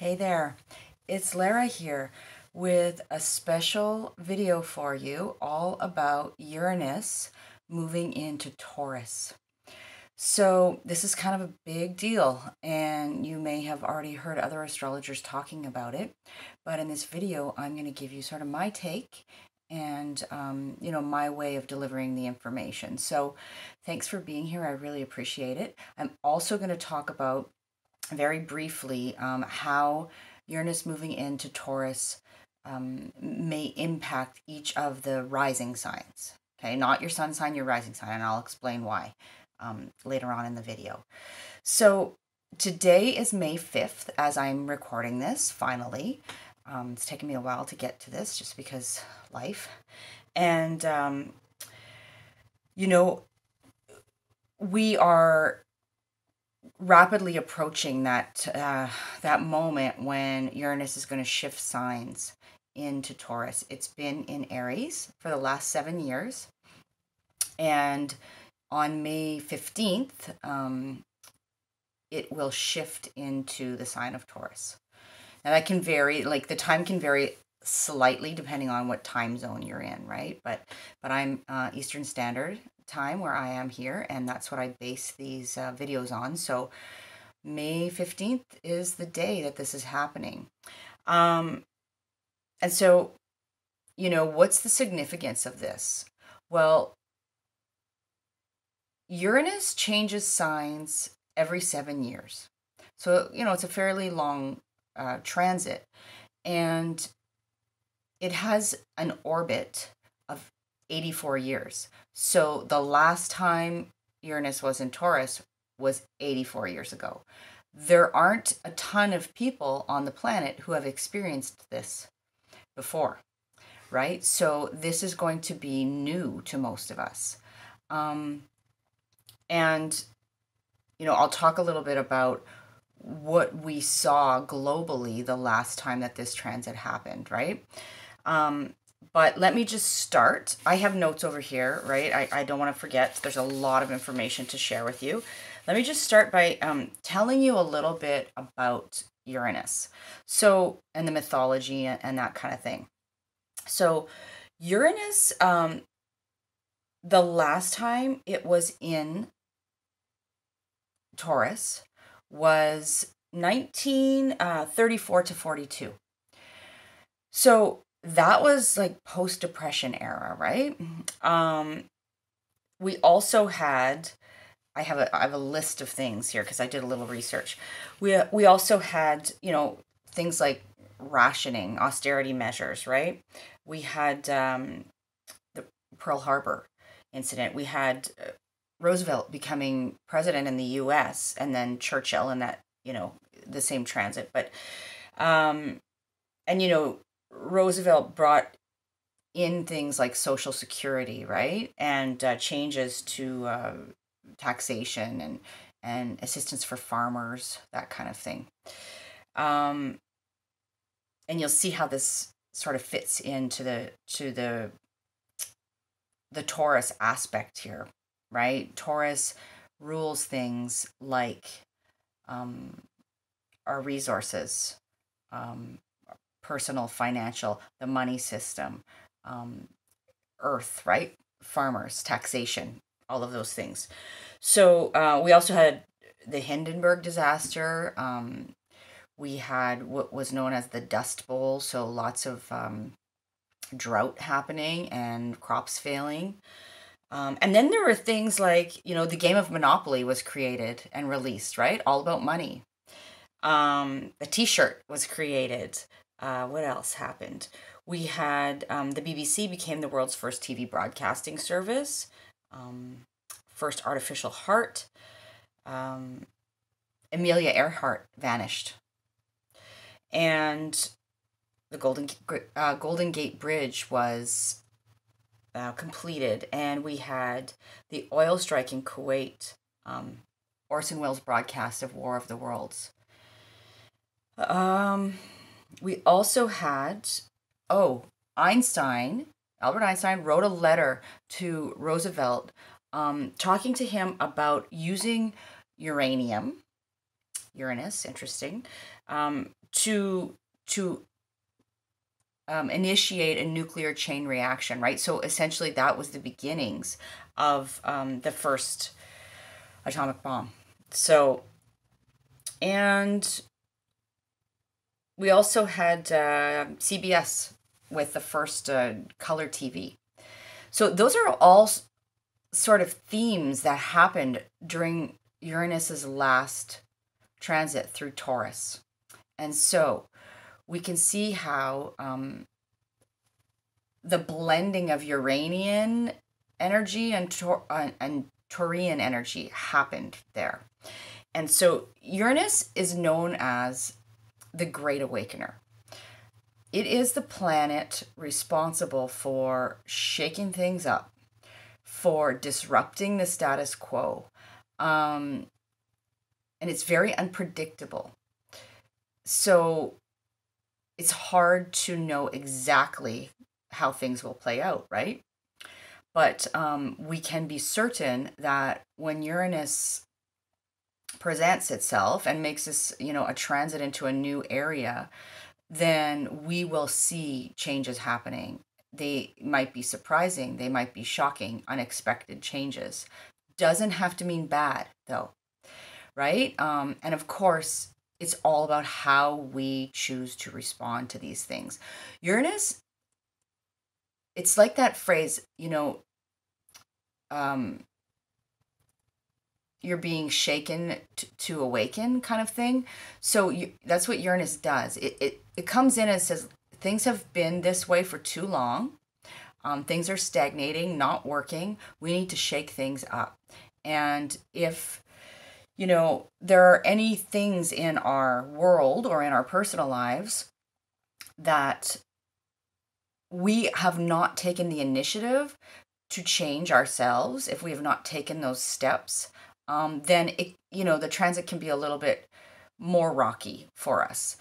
Hey there, it's Lara here with a special video for you all about Uranus moving into Taurus. So this is kind of a big deal, and you may have already heard other astrologers talking about it, but in this video I'm going to give you sort of my take and my way of delivering the information. So thanks for being here. I really appreciate it. I'm also going to talk about very briefly how Uranus moving into Taurus may impact each of the rising signs. Okay, not your sun sign, your rising sign, and I'll explain why later on in the video. So today is May 5th as I'm recording this, finally. It's taken me a while to get to this just because life. And, we are rapidly approaching that moment when Uranus is going to shift signs into Taurus. It's been in Aries for the last 7 years, and on May 15th, it will shift into the sign of Taurus. Now that can vary, like the time can vary slightly depending on what time zone you're in, right? But I'm Eastern Standard Time where I am here, and that's what I base these videos on. So May 15th is the day that this is happening. And so, what's the significance of this? Well, Uranus changes signs every 7 years. So, it's a fairly long transit, and it has an orbit of 84 years. So the last time Uranus was in Taurus was 84 years ago. There aren't a ton of people on the planet who have experienced this before, right? So this is going to be new to most of us. I'll talk a little bit about what we saw globally the last time that this transit happened, right? But let me just start. I have notes over here, right? I don't want to forget. There's a lot of information to share with you. Let me just start by telling you a little bit about Uranus. So, and the mythology and that kind of thing. So, Uranus, the last time it was in Taurus was 1934 to 42. So that was like post-depression era, right? We also had, I have a list of things here because I did a little research. We also had, things like rationing, austerity measures, right? We had the Pearl Harbor incident. We had Roosevelt becoming president in the U.S. and then Churchill in that, the same transit. But, Roosevelt brought in things like Social Security, right? And changes to taxation and assistance for farmers, that kind of thing. And you'll see how this sort of fits into the Taurus aspect here, right? Taurus rules things like our resources, personal, financial, the money system, earth, right? Farmers, taxation, all of those things. So we also had the Hindenburg disaster. We had what was known as the Dust Bowl, so lots of drought happening and crops failing. And then there were things like, the game of Monopoly was created and released, right? All about money. The T-shirt was created. What else happened? We had the BBC became the world's first TV broadcasting service. First artificial heart. Amelia Earhart vanished. And the Golden Gate Bridge was completed, and we had the oil strike in Kuwait, Orson Welles' broadcast of War of the Worlds. We also had, Albert Einstein wrote a letter to Roosevelt talking to him about using uranium, Uranus, interesting, to initiate a nuclear chain reaction, right? So essentially, that was the beginnings of the first atomic bomb. So, and we also had CBS with the first color TV. So those are all sort of themes that happened during Uranus's last transit through Taurus. And so we can see how the blending of Uranian energy and Taurian energy happened there. And so Uranus is known as the Great Awakener. It is the planet responsible for shaking things up, for disrupting the status quo. And it's very unpredictable. So it's hard to know exactly how things will play out, right? But we can be certain that when Uranus presents itself and makes this, a transit into a new area, then we will see changes happening. They might be surprising, they might be shocking, unexpected changes. Doesn't have to mean bad, though, right? And of course, it's all about how we choose to respond to these things. Uranus, it's like that phrase, you're being shaken to awaken kind of thing. So that's what Uranus does. It comes in and says, things have been this way for too long. Things are stagnating, not working. We need to shake things up. And if, there are any things in our world or in our personal lives that we have not taken the initiative to change ourselves, if we have not taken those steps, then the transit can be a little bit more rocky for us,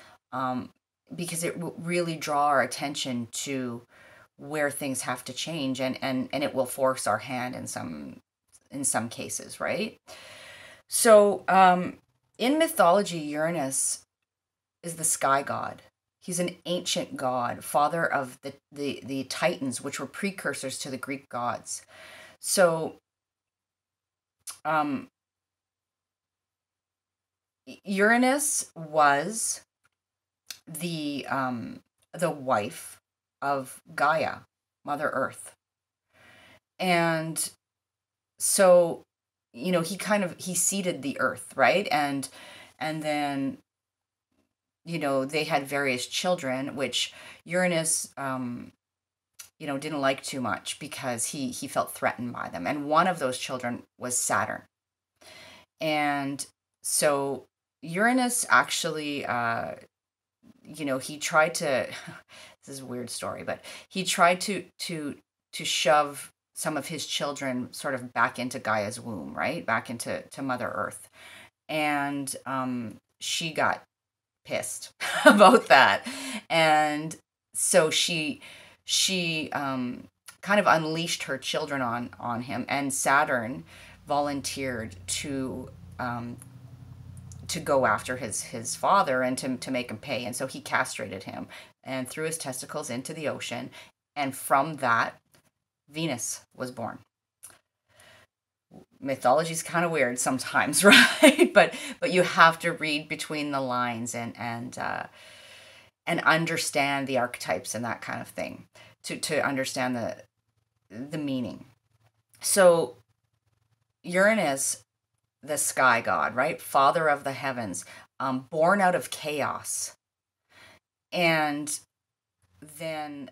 because it will really draw our attention to where things have to change, and it will force our hand in some cases, right? So in mythology, Uranus is the sky god. He's an ancient god, father of the Titans, which were precursors to the Greek gods. So Uranus was the wife of Gaia, Mother Earth. And so, he seeded the earth, right? And then, they had various children, which Uranus, didn't like too much because he felt threatened by them. And one of those children was Saturn. And so Uranus actually, he tried to, this is a weird story, but he tried to shove some of his children sort of back into Gaia's womb, right? Back into Mother Earth. And she got pissed about that. And so she kind of unleashed her children on him, and Saturn volunteered to go after his father and to make him pay. And so he castrated him and threw his testicles into the ocean. And from that, Venus was born. Mythology is kind of weird sometimes, right? But you have to read between the lines and understand the archetypes and that kind of thing to understand the meaning. So Uranus, the sky god, right? Father of the heavens, born out of chaos. And then,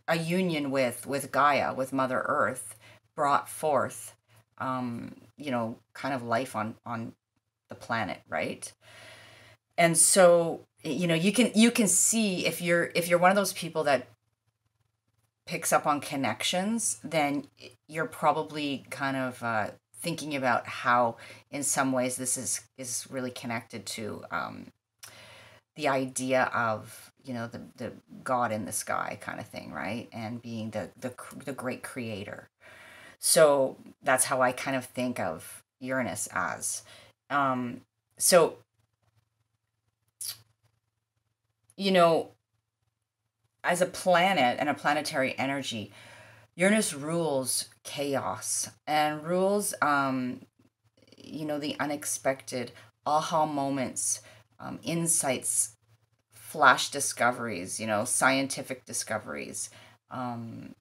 a union with Gaia, with Mother Earth, brought forth, kind of life on the planet, right? And so, you can see if you're one of those people that picks up on connections, then you're probably kind of thinking about how, in some ways, this is really connected to the idea of the God in the sky kind of thing, right? And being the great creator. So that's how I kind of think of Uranus as. So, you know, as a planet and a planetary energy, Uranus rules chaos and rules, the unexpected aha moments, insights, flash discoveries, scientific discoveries, um,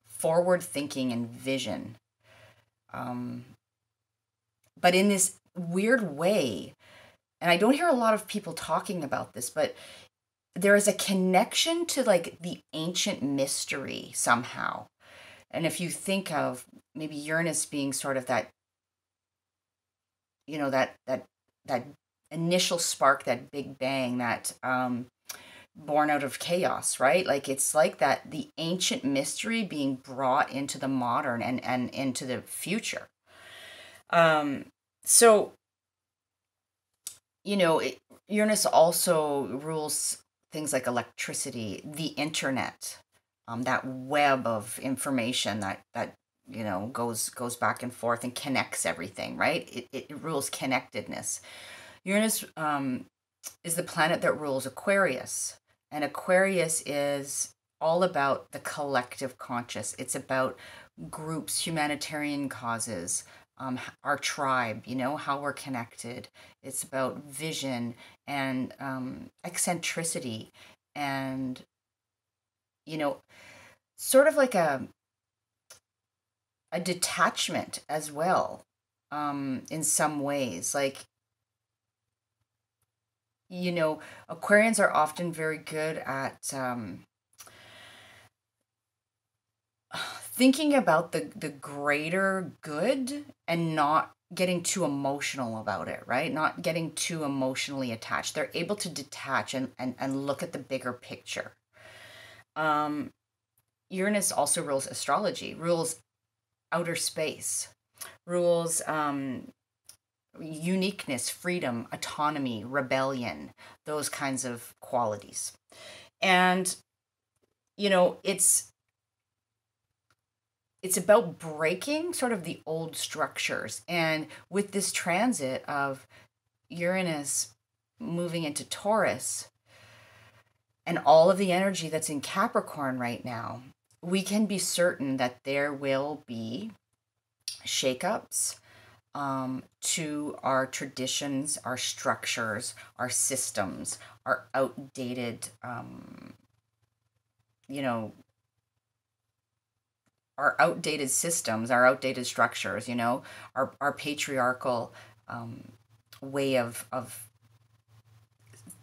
forward thinking and vision. But in this weird way, and I don't hear a lot of people talking about this, but there is a connection to like the ancient mystery somehow. And if you think of maybe Uranus being sort of that, that initial spark, that big bang, that born out of chaos, right? Like it's like that the ancient mystery being brought into the modern and into the future. So Uranus also rules things like electricity, the internet, that web of information that goes back and forth and connects everything, right? It rules connectedness. Uranus is the planet that rules Aquarius, and Aquarius is all about the collective conscious. It's about groups, humanitarian causes, our tribe, how we're connected. It's about vision and eccentricity and, sort of like a detachment as well, in some ways. Like, Aquarians are often very good at thinking about the greater good and not getting too emotional about it, right? Not getting too emotionally attached. They're able to detach and look at the bigger picture. Uranus also rules astrology, rules outer space, rules uniqueness, freedom, autonomy, rebellion, those kinds of qualities. And, it's about breaking sort of the old structures. And with this transit of Uranus moving into Taurus and all of the energy that's in Capricorn right now, we can be certain that there will be shakeups to our traditions, our structures, our systems, our outdated, our outdated systems, our outdated structures, our patriarchal way of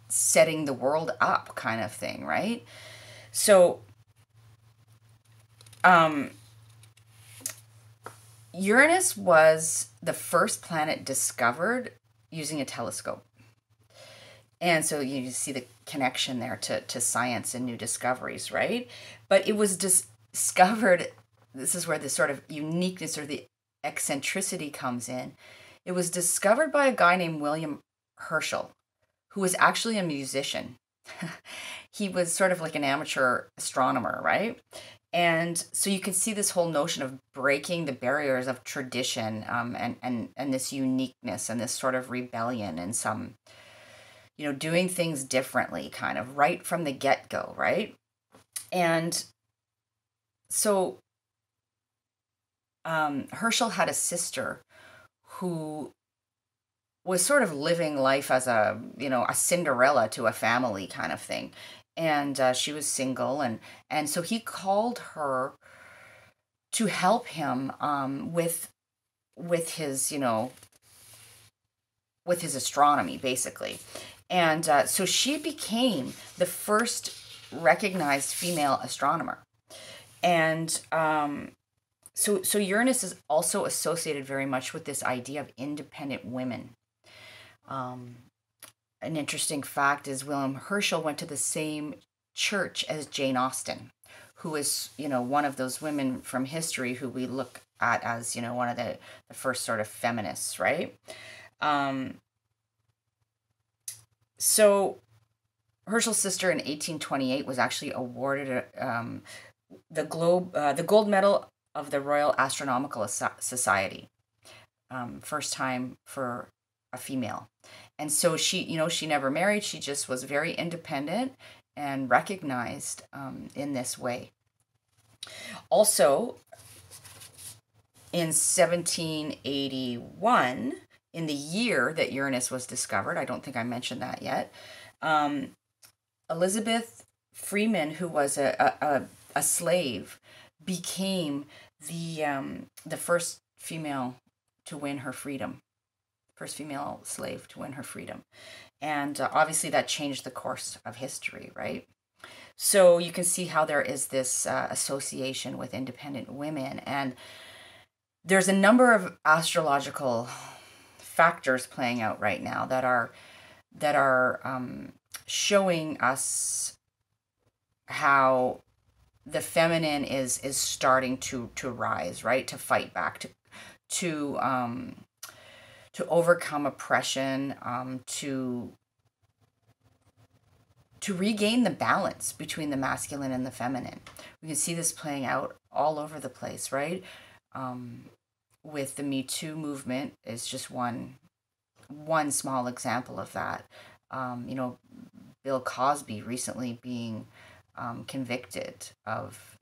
setting the world up kind of thing, right? So Uranus was the first planet discovered using a telescope. And so you see the connection there to science and new discoveries, right? But it was discovered, this is where the sort of uniqueness or the eccentricity comes in. It was discovered by a guy named William Herschel, who was actually a musician. He was sort of like an amateur astronomer, right? And so you can see this whole notion of breaking the barriers of tradition, and this uniqueness and this sort of rebellion and some, doing things differently kind of right from the get-go, right? And so Herschel had a sister who was sort of living life as a Cinderella to a family kind of thing. And she was single, and so he called her to help him with his with his astronomy, basically. And so she became the first recognized female astronomer. And so Uranus is also associated very much with this idea of independent women. An interesting fact is William Herschel went to the same church as Jane Austen, who is, one of those women from history who we look at as, one of the first sort of feminists, right? So Herschel's sister in 1828 was actually awarded the gold medal of the Royal Astronomical Society, first time for a female. And so she, she never married. She just was very independent and recognized in this way. Also, in 1781, in the year that Uranus was discovered, I don't think I mentioned that yet, Elizabeth Freeman, who was a slave, became the first female to win her freedom, first female slave to win her freedom. And obviously that changed the course of history, right? So you can see how there is this association with independent women. And there's a number of astrological factors playing out right now that are showing us how the feminine is starting to rise, right? To fight back, to overcome oppression, to regain the balance between the masculine and the feminine. We can see this playing out all over the place, right? With the Me Too movement is just one small example of that. Bill Cosby recently being convicted of,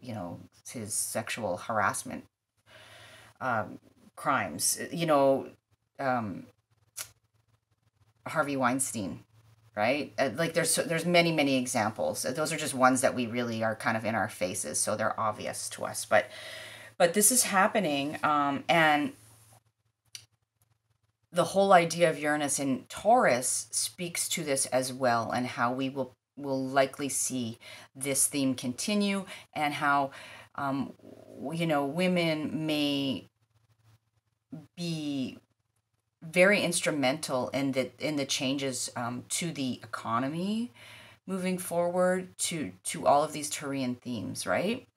his sexual harassment crimes. Harvey Weinstein, right? Like there's many examples. Those are just ones that we really are kind of in our faces, so they're obvious to us. But this is happening, and the whole idea of Uranus in Taurus speaks to this as well, and how we will likely see this theme continue, and how women may be very instrumental in the changes to the economy moving forward, to all of these Taurian themes, right?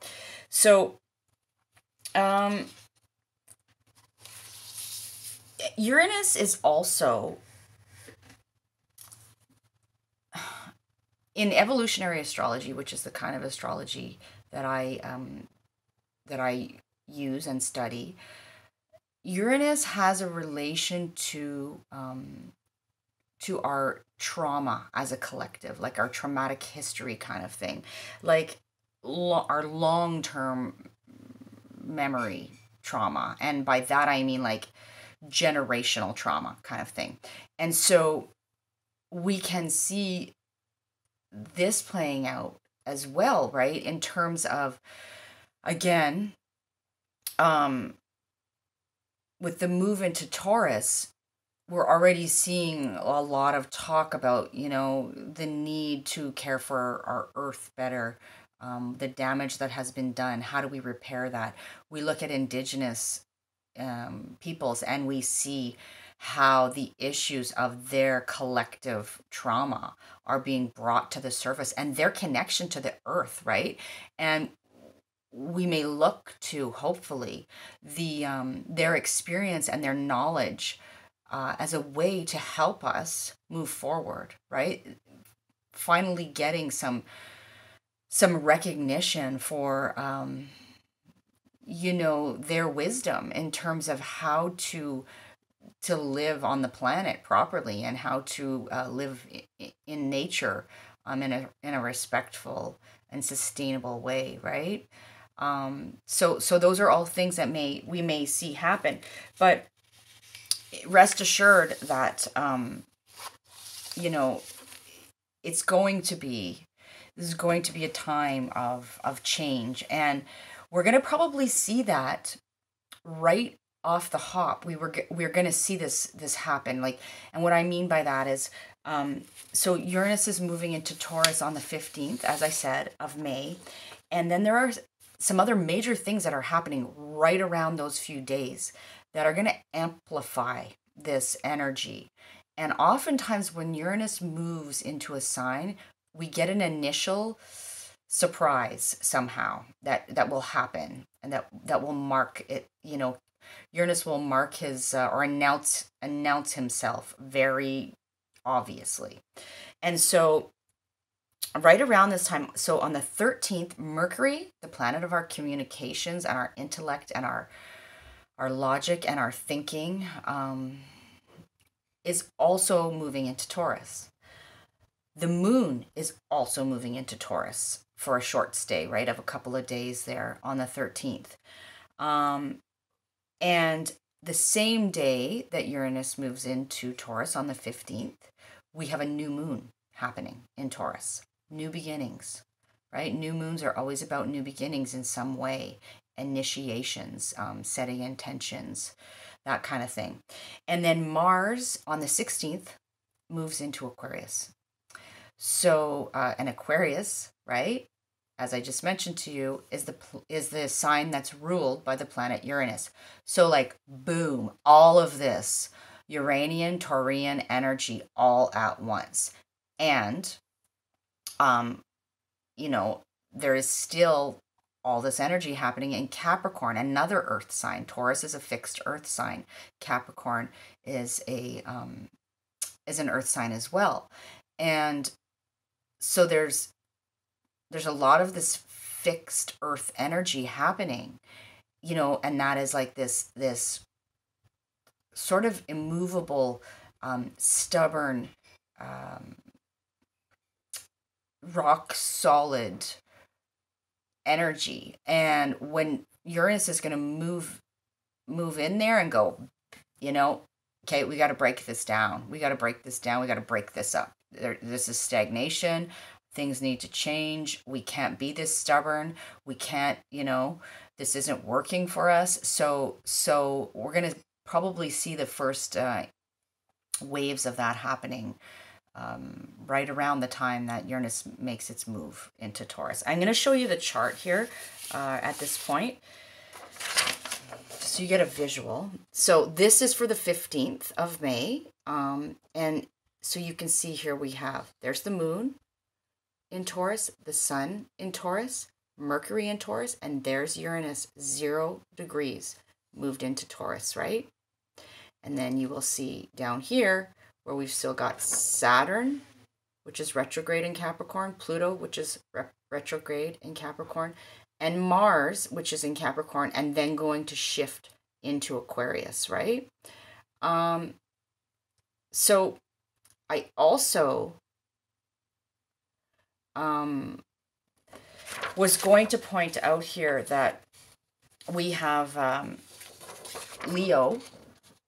So Uranus is also, in evolutionary astrology, which is the kind of astrology that I use and study, Uranus has a relation to our trauma as a collective, like our traumatic history kind of thing, like our long-term memory trauma. And by that I mean like generational trauma kind of thing. And so we can see this playing out as well, right? In terms of, again, with the move into Taurus, we're already seeing a lot of talk about, the need to care for our earth better, the damage that has been done. How do we repair that? We look at indigenous peoples, and we see how the issues of their collective trauma are being brought to the surface, and their connection to the earth, right? And we may look to, hopefully, their experience and their knowledge as a way to help us move forward, right? Finally getting some recognition for their wisdom in terms of how to live on the planet properly, and how to live in nature in a respectful and sustainable way, right? So those are all things that we may see happen, but rest assured that this is going to be a time of change, and we're going to probably see that right off the hop. We're going to see this happen, like, and what I mean by that is, so Uranus is moving into Taurus on the 15th, as I said, of May, and then there are some other major things that are happening right around those few days that are going to amplify this energy. And oftentimes when Uranus moves into a sign, we get an initial surprise somehow that will happen, and that will mark it. Uranus will mark his or announce himself very obviously. And so right around this time, so on the 13th, Mercury, the planet of our communications and our intellect and our our logic and our thinking is also moving into Taurus. The moon is also moving into Taurus for a short stay, right, of a couple of days there on the 13th. And the same day that Uranus moves into Taurus on the 15th, we have a new moon happening in Taurus. New beginnings, right? New moons are always about new beginnings in some way, initiations, setting intentions, that kind of thing. And then Mars on the 16th moves into Aquarius. So an Aquarius, right, as I just mentioned to you, is the sign that's ruled by the planet Uranus. So like, boom, all of this Uranian, Taurian energy all at once. And, you know, there is still all this energy happening in Capricorn, another earth sign. Taurus is a fixed earth sign. Capricorn is an earth sign as well. And so there's a lot of this fixed earth energy happening, you know, and that is like this sort of immovable, stubborn, rock solid energy. And when Uranus is going to move in there and go, you know, okay, we got to break this down. We got to break this down. We got to break this up. This is stagnation. Things need to change. We can't be this stubborn. We can't, you know, this isn't working for us. So we're going to probably see the first waves of that happening right around the time that Uranus makes its move into Taurus. I'm going to show you the chart here at this point, so you get a visual. So this is for the 15th of May. And so you can see here there's the moon in Taurus, the sun in Taurus, Mercury in Taurus, and there's Uranus, 0 degrees, moved into Taurus, right? And then you will see down here where we've still got Saturn, which is retrograde in Capricorn, Pluto, which is retrograde in Capricorn, and Mars, which is in Capricorn, and then going to shift into Aquarius, right? So I also was going to point out here that we have Leo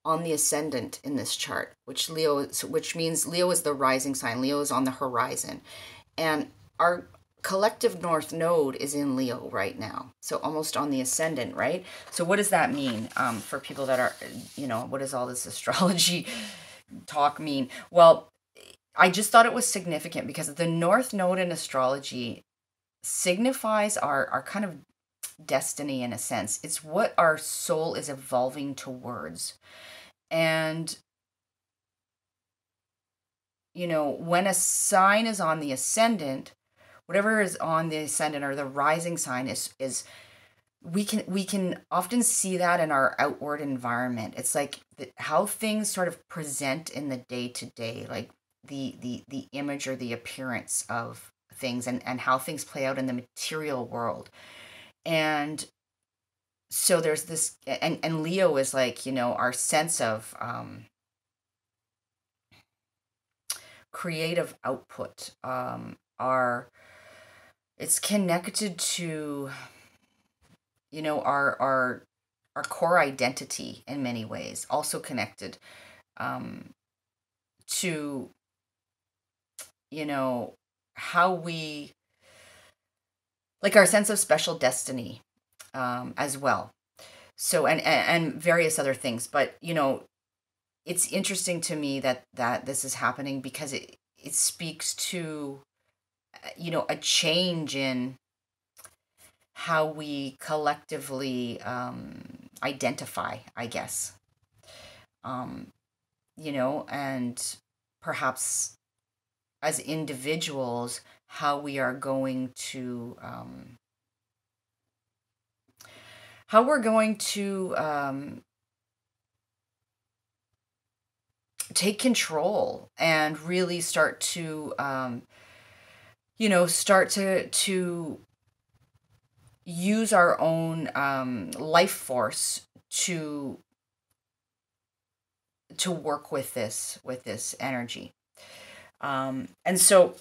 on the ascendant in this chart, which means Leo is the rising sign. Leo is on the horizon, and our collective north node is in Leo right now, so almost on the ascendant, right? So what does that mean for people that are, you know, what does all this astrology talk mean? Well, I just thought it was significant because the north node in astrology signifies our kind of destiny in a sense. It's what our soul is evolving towards. And, you know, when a sign is on the ascendant, whatever is on the ascendant or the rising sign is we can often see that in our outward environment. It's like how things sort of present in the day to day, like the image or the appearance of things and how things play out in the material world. And so there's this, and Leo is like, you know, our sense of creative output, it's connected to, you know, our core identity in many ways, also connected to, you know, how we, like our sense of special destiny as well. So, and various other things. But, you know, it's interesting to me that this is happening because it speaks to, you know, a change in how we collectively identify, I guess. You know, and perhaps as individuals, how we are going to take control and really start to you know, start to use our own life force to work with this energy. And so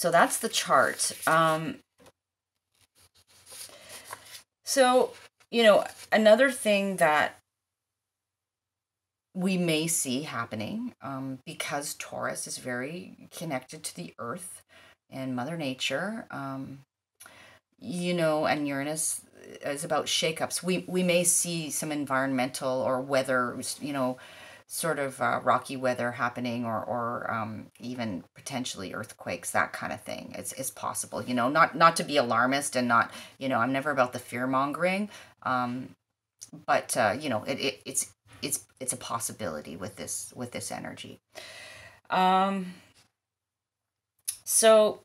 that's the chart. So, another thing that we may see happening, because Taurus is very connected to the earth and Mother Nature, and Uranus is about shakeups. We may see some environmental or weather, sort of rocky weather happening, or even potentially earthquakes, that kind of thing. It's possible, not to be alarmist, and not, I'm never about the fear mongering, but it's a possibility with this energy. So,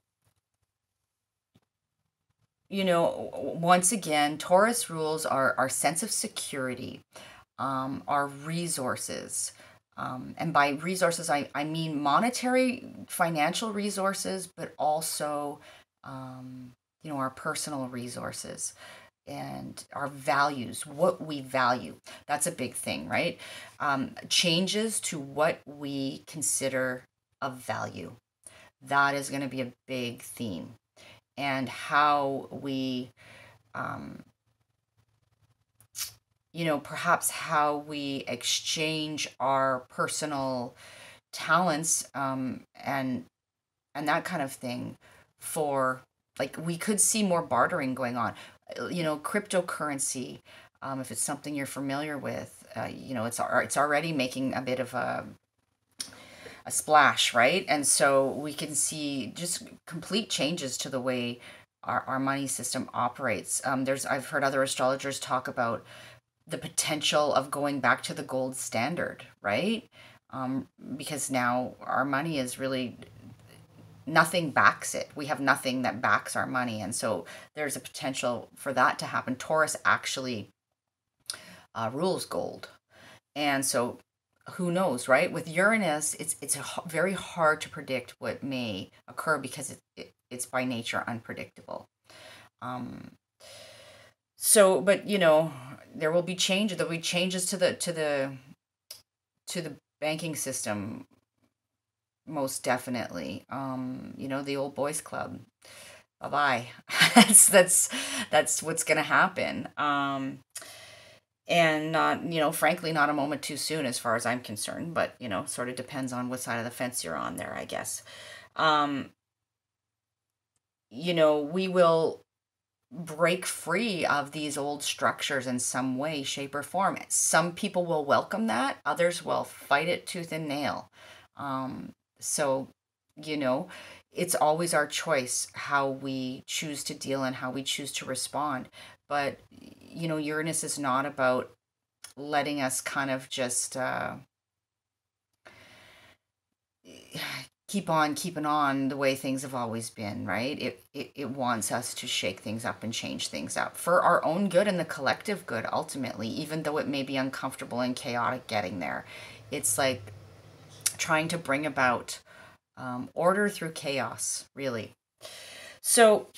once again, Taurus rules our sense of security, our resources. And by resources, I mean monetary, financial resources, but also, our personal resources and our values, what we value. That's a big thing, right? Changes to what we consider of value. That is going to be a big theme. And how we, perhaps how we exchange our personal talents, and that kind of thing for, like, we could see more bartering going on. Cryptocurrency, if it's something you're familiar with, it's already making a bit of a splash, right? And so we can see just complete changes to the way our money system operates. I've heard other astrologers talk about the potential of going back to the gold standard, right? Because now our money is really, nothing backs it. We have nothing that backs our money. And so there's a potential for that to happen. Taurus actually rules gold. And so who knows, right? With Uranus, it's very hard to predict what may occur, because it's by nature unpredictable. So, but there will be changes. There'll be changes to the banking system, most definitely. The old boys club. Bye-bye. that's what's going to happen. And not, frankly, not a moment too soon as far as I'm concerned, but, sort of depends on what side of the fence you're on there, I guess. We will break free of these old structures in some way, shape, or form. Some people will welcome that. Others will fight it tooth and nail. So, it's always our choice how we choose to deal and how we choose to respond. But, Uranus is not about letting us kind of just keep on keeping on the way things have always been, right? It wants us to shake things up and change things up for our own good and the collective good, ultimately, even though it may be uncomfortable and chaotic getting there. It's like trying to bring about order through chaos, really. So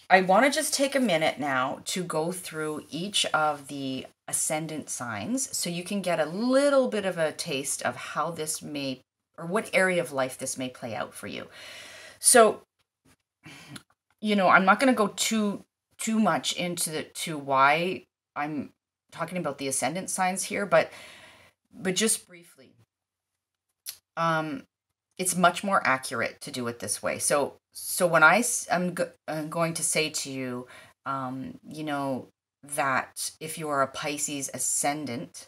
I want to just take a minute now to go through each of the ascendant signs so you can get a little bit of a taste of how this may, or what area of life this may play out for you. So, I'm not going to go too much into why I'm talking about the ascendant signs here, but just briefly, it's much more accurate to do it this way. So when I'm going to say to you, that if you are a Pisces ascendant,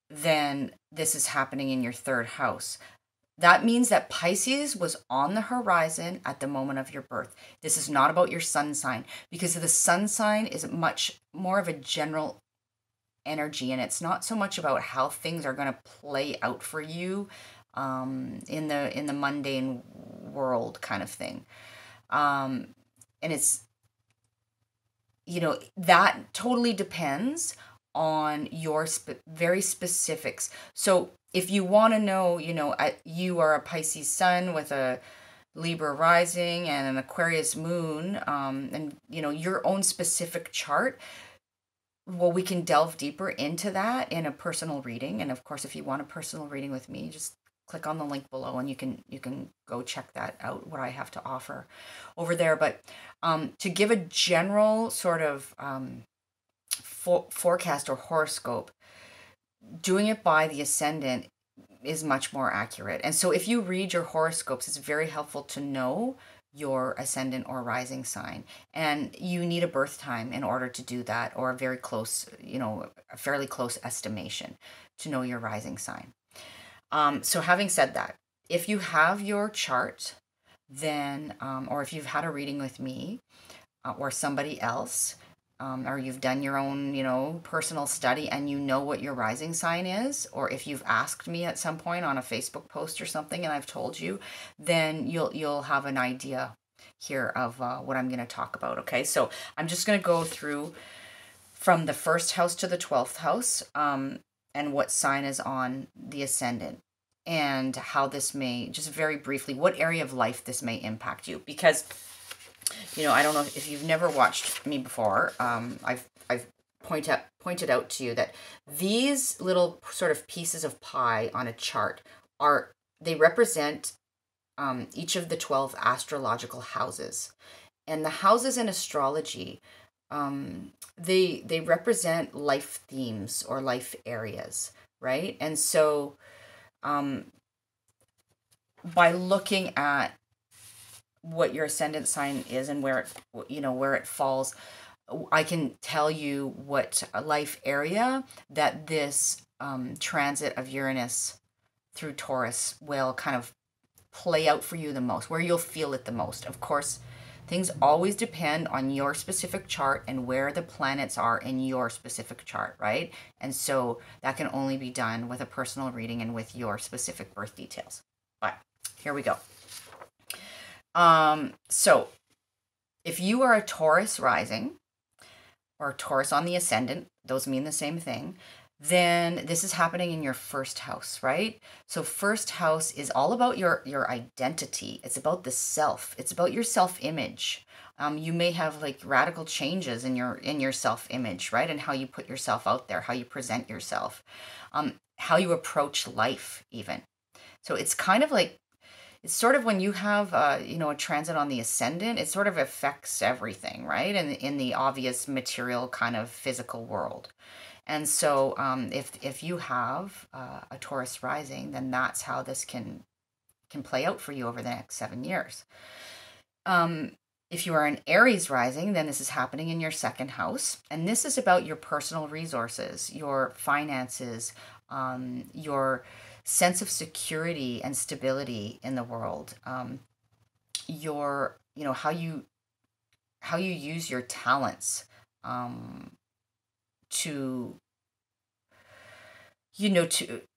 then this is happening in your third house. That means that Pisces was on the horizon at the moment of your birth. This is not about your sun sign, because the sun sign is much more of a general energy, and it's not so much about how things are going to play out for you in the mundane world kind of thing. And it's, that totally depends on your very specifics. So if you want to know, you are a Pisces sun with a Libra rising and an Aquarius moon, and your own specific chart, well, we can delve deeper into that in a personal reading. And of course, if you want a personal reading with me, just click on the link below and you can go check that out, what I have to offer over there. But to give a general sort of forecast or horoscope, doing it by the ascendant is much more accurate. And so if you read your horoscopes, it's very helpful to know your ascendant or rising sign. And you need a birth time in order to do that, or a very close, a fairly close estimation to know your rising sign. So having said that, if you have your chart, then, or if you've had a reading with me or somebody else, or you've done your own, personal study and you know what your rising sign is, or if you've asked me at some point on a Facebook post or something and I've told you, then you'll have an idea here of what I'm going to talk about. Okay, so I'm just going to go through from the first house to the 12th house, and what sign is on the ascendant, and how this may, just very briefly, what area of life this may impact you. Because I don't know if you've never watched me before. I've pointed out to you that these little sort of pieces of pie on a chart they represent each of the 12 astrological houses, and the houses in astrology, they represent life themes or life areas, right? And so, by looking at what your ascendant sign is and where it falls, I can tell you what life area that this transit of Uranus through Taurus will kind of play out for you the most, where you'll feel it the most. Of course, things always depend on your specific chart and where the planets are in your specific chart, right? And so that can only be done with a personal reading and with your specific birth details. But here we go. So if you are a Taurus rising or Taurus on the ascendant, those mean the same thing, then this is happening in your first house, right? So first house is all about your identity. It's about the self. It's about your self-image. You may have like radical changes in your self-image, right? And how you put yourself out there, how you present yourself, how you approach life even. So it's kind of like, it's sort of when you have, a transit on the ascendant, it sort of affects everything, right? In the obvious material kind of physical world. And so if you have a Taurus rising, then that's how this can play out for you over the next 7 years. If you are an Aries rising, then this is happening in your second house. And this is about your personal resources, your finances, your sense of security and stability in the world, your, how you use your talents to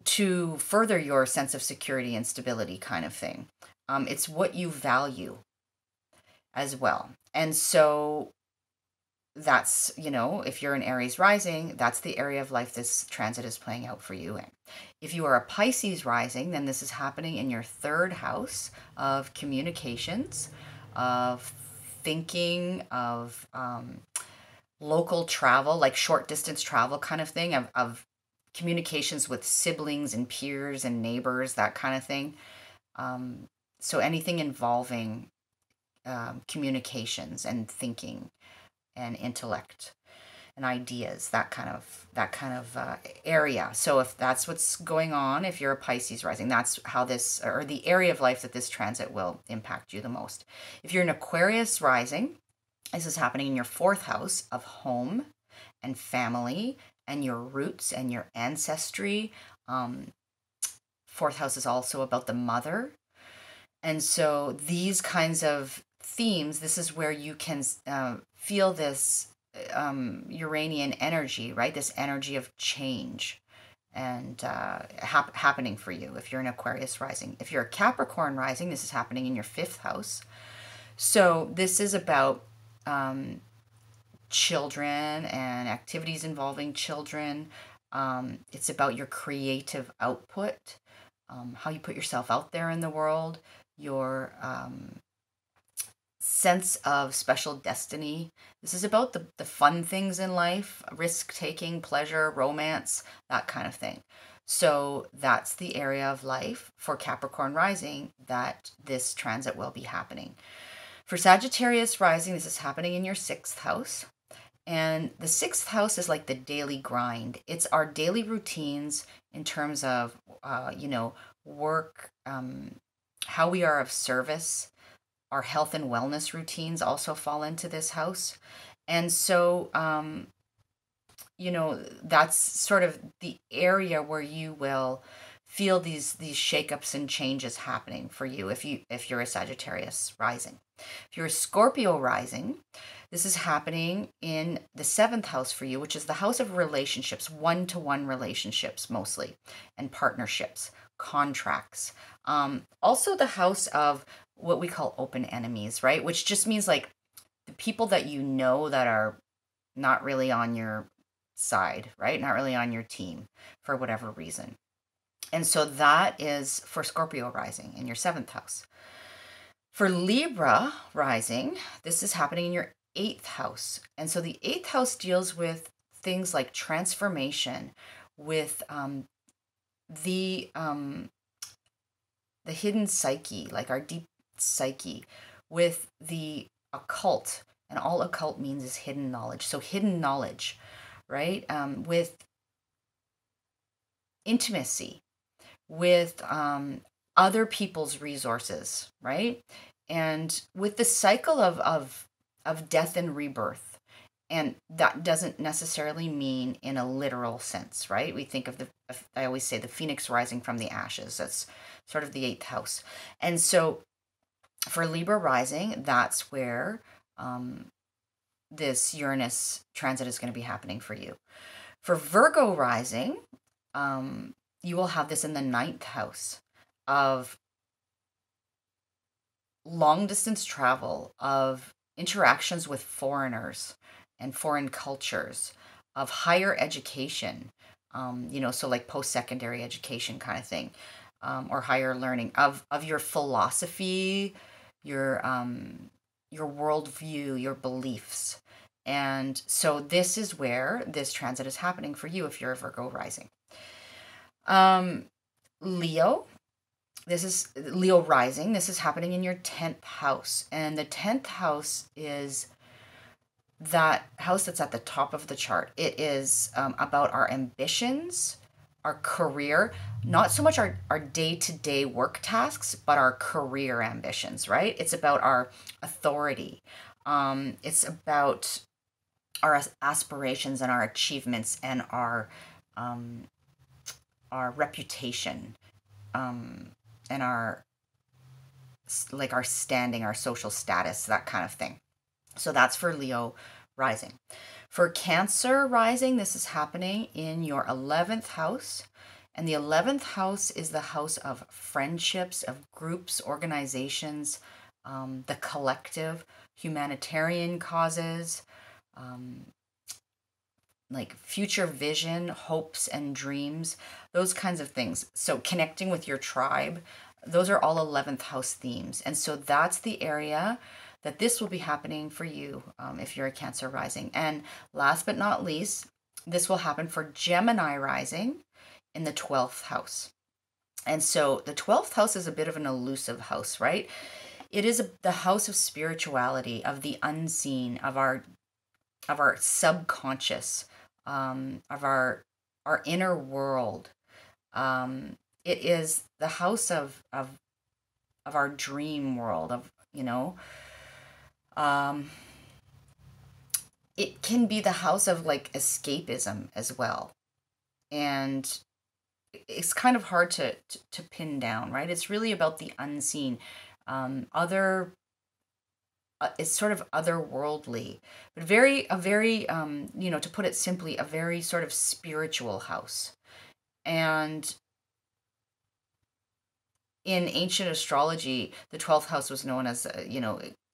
to further your sense of security and stability kind of thing. It's what you value as well. And so that's, if you're an Aries rising, that's the area of life this transit is playing out for you in. If you are a Pisces rising, then this is happening in your third house of communications, of thinking, of local travel, like short distance travel kind of thing, of communications with siblings and peers and neighbors, that kind of thing. So anything involving communications and thinking and intellect and ideas, that kind of area. So if that's what's going on, if you're a Pisces rising, that's how this, or the area of life that this transit will impact you the most. If you're an Aquarius rising, this is happening in your fourth house of home and family and your roots and your ancestry. Fourth house is also about the mother. And so these kinds of themes, this is where you can feel this Uranian energy, right? This energy of change and happening for you if you're an Aquarius rising. If you're a Capricorn rising, this is happening in your fifth house. So this is about children and activities involving children. It's about your creative output, how you put yourself out there in the world, your sense of special destiny. This is about the fun things in life, risk-taking, pleasure, romance, that kind of thing. So that's the area of life for Capricorn rising that this transit will be happening. For Sagittarius rising, this is happening in your 6th house. And the 6th house is like the daily grind. It's our daily routines in terms of, work, how we are of service. Our health and wellness routines also fall into this house. And so, that's sort of the area where you will feel these shakeups and changes happening for you if you're a Sagittarius rising. If you're a Scorpio rising, this is happening in the 7th house for you, which is the house of relationships, one-to-one relationships mostly, and partnerships, contracts. Also the house of what we call open enemies, right? Which just means like the people that you know that are not really on your side, right? Not really on your team for whatever reason. And so that is for Scorpio rising in your 7th house. For Libra rising, this is happening in your 8th house. And so the 8th house deals with things like transformation, with the hidden psyche, like our deep psyche, with the occult. And all occult means is hidden knowledge. So hidden knowledge, right? With intimacy, with other people's resources, right? And with the cycle of death and rebirth. And that doesn't necessarily mean in a literal sense, right? We think of I always say the phoenix rising from the ashes. That's sort of the 8th house. And so for Libra rising, that's where this Uranus transit is going to be happening for you. For Virgo rising, you will have this in the 9th house of long distance travel, of interactions with foreigners and foreign cultures, of higher education, so like post-secondary education kind of thing, or higher learning, of your philosophy, your worldview, your beliefs. And so this is where this transit is happening for you if you're a Virgo rising. Leo, this is Leo rising. This is happening in your 10th house. And the 10th house is that house that's at the top of the chart. It is about our ambitions, our career, not so much our day-to-day work tasks, but our career ambitions, right? It's about our authority. It's about our aspirations and our achievements and our reputation, and our standing, our social status, that kind of thing. So that's for Leo rising. For Cancer rising, this is happening in your 11th house. And the 11th house is the house of friendships, of groups, organizations, the collective, humanitarian causes, like future vision, hopes and dreams, those kinds of things. So connecting with your tribe, those are all 11th house themes. And so that's the area that this will be happening for you if you're a Cancer rising. And last but not least, this will happen for Gemini rising in the 12th house. And so the 12th house is a bit of an elusive house, right? It is the house of spirituality, of the unseen, of our subconscious, of our inner world. It is the house of our dream world, of it can be the house of like escapism as well. And it's kind of hard to pin down, right? It's really about the unseen, it's sort of otherworldly, but a very to put it simply, a very sort of spiritual house. And in ancient astrology, the 12th house was known as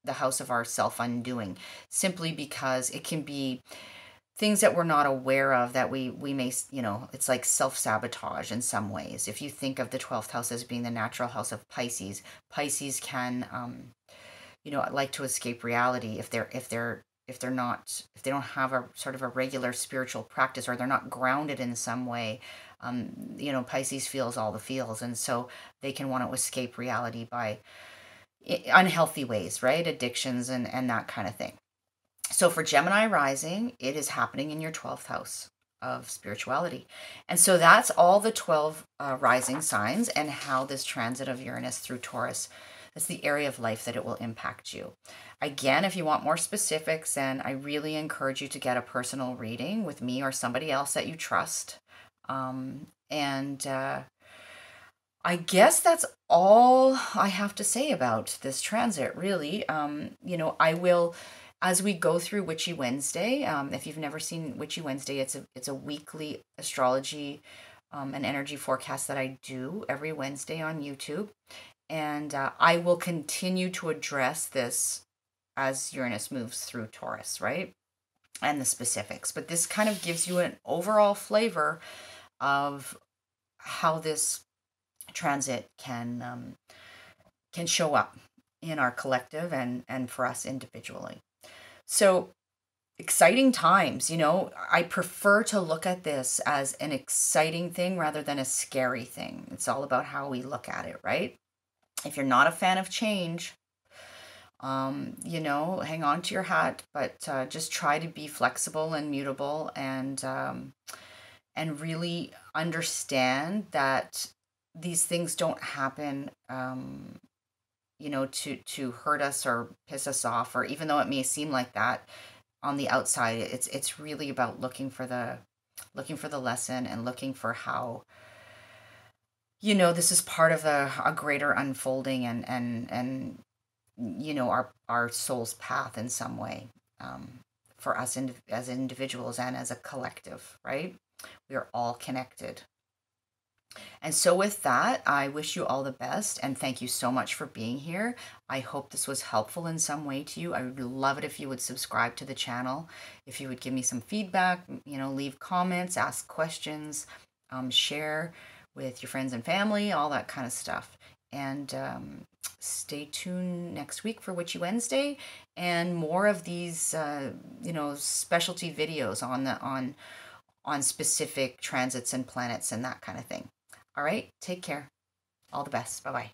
the house of our self-undoing, simply because it can be things that we're not aware of that we may, it's like self-sabotage in some ways. If you think of the 12th house as being the natural house of Pisces, Pisces can like to escape reality if they don't have a sort of a regular spiritual practice, or they're not grounded in some way. Pisces feels all the feels, and so they can want to escape reality by unhealthy ways, right? Addictions and that kind of thing. So for Gemini rising, it is happening in your 12th house of spirituality. And so that's all the 12 rising signs, and how this transit of Uranus through Taurus, that's the area of life that it will impact you. Again, if you want more specifics, then I really encourage you to get a personal reading with me or somebody else that you trust. I guess that's all I have to say about this transit, really. I will, as we go through Witchy Wednesday, if you've never seen Witchy Wednesday, it's a weekly astrology and energy forecast that I do every Wednesday on YouTube. And I will continue to address this as Uranus moves through Taurus, right? And the specifics. But this kind of gives you an overall flavor of how this transit can show up in our collective and for us individually. So exciting times. I prefer to look at this as an exciting thing rather than a scary thing. It's all about how we look at it, right? If you're not a fan of change, hang on to your hat, but just try to be flexible and mutable, and really understand that these things don't happen, to hurt us or piss us off, or even though it may seem like that on the outside, it's really about looking for the lesson, and looking for how, this is part of a greater unfolding, and our soul's path in some way, for us as individuals and as a collective, right? We are all connected. And so with that, I wish you all the best, and thank you so much for being here. I hope this was helpful in some way to you. I would love it if you would subscribe to the channel, if you would give me some feedback, leave comments, ask questions, share with your friends and family, all that kind of stuff. And stay tuned next week for Witchy Wednesday, and more of these, specialty videos on specific transits and planets and that kind of thing. All right, take care. All the best. Bye-bye.